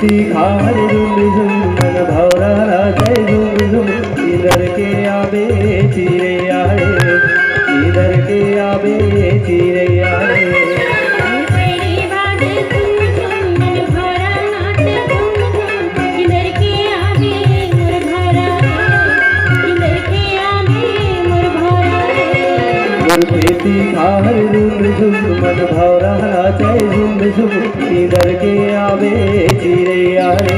खेती खार झुम झुम मन भौरा राजय झुम झुम इधर के आबे चिरे आए इधर के आबे चिरे आए खेती खार झुम झुम मन भौरा राजय झुम झुम इधर के आबे चिरे आए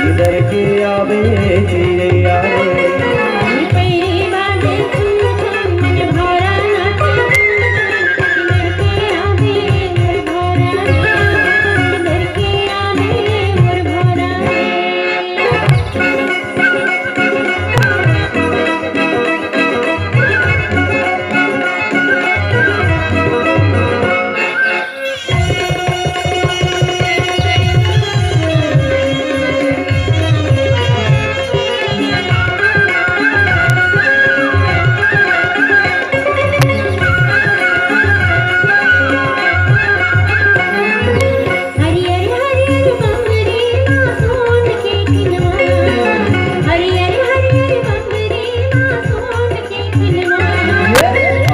इधर के आबे चिरे आए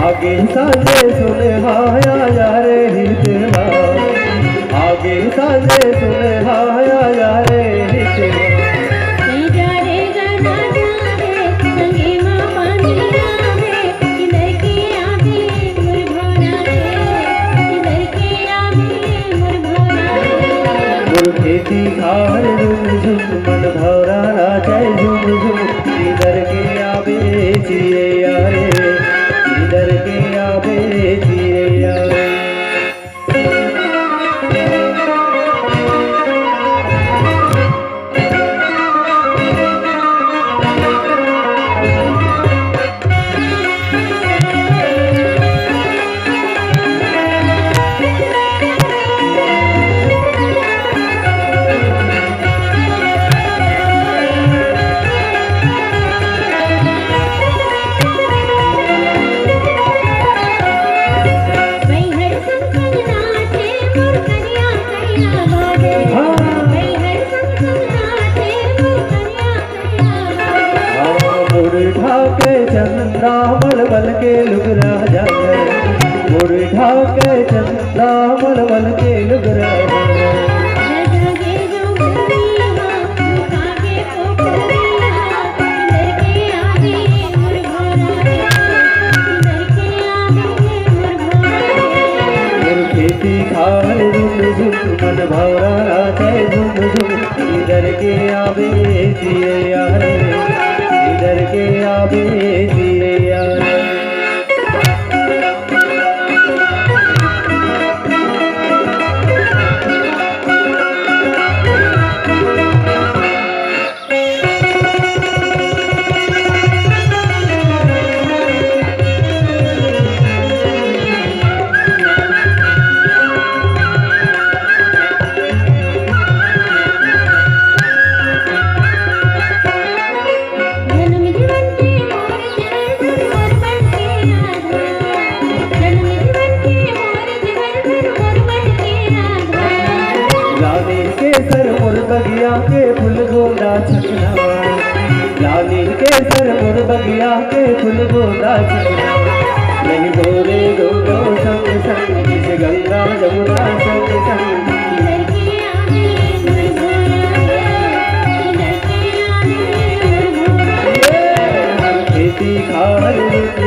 आगे साजे सुने हाया यारे हितना आगे साजे सुने हाया यारे हितना जा रे गाना जा रे संगे मां पानी आवे इधर के आवे मोर भौरा रे इधर के आवे मोर भौरा मोर खेती खार झुम झुम मन भौरा राजय झुम झुम इधर के आवे चिरे यारे इधर के आबे चिरे आए चंदा मलमल के लुगरा जाए मुरझा के चंदा मलमल के लुगरा खेती खार झुम झुम मन भौरा राजय झुम झुम इधर के आबे चिरे आए इधर के आबे चिरे आए बगिया के फूल गोंदा छकना लाली के सर मोर बगिया के फूल गोंदा छकना नहीं गोरे गोरो संग संग जिसे गंगा जमुना संग संग खेती खार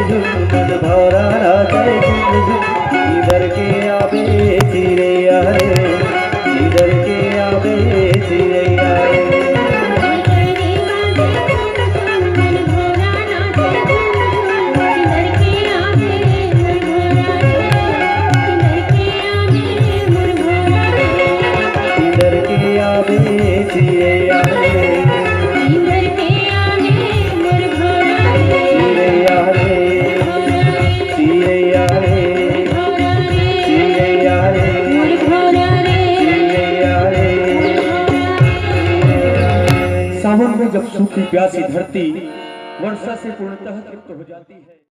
झुम मन भौरा राजय झुम झुम इधर के आबे चिरे आए इधर के आबे चिरे आए इधर के आबे चिरे आए सावन में जब सूखी प्यासी धरती वर्षा से पूर्णतः तृप्त हो जाती है।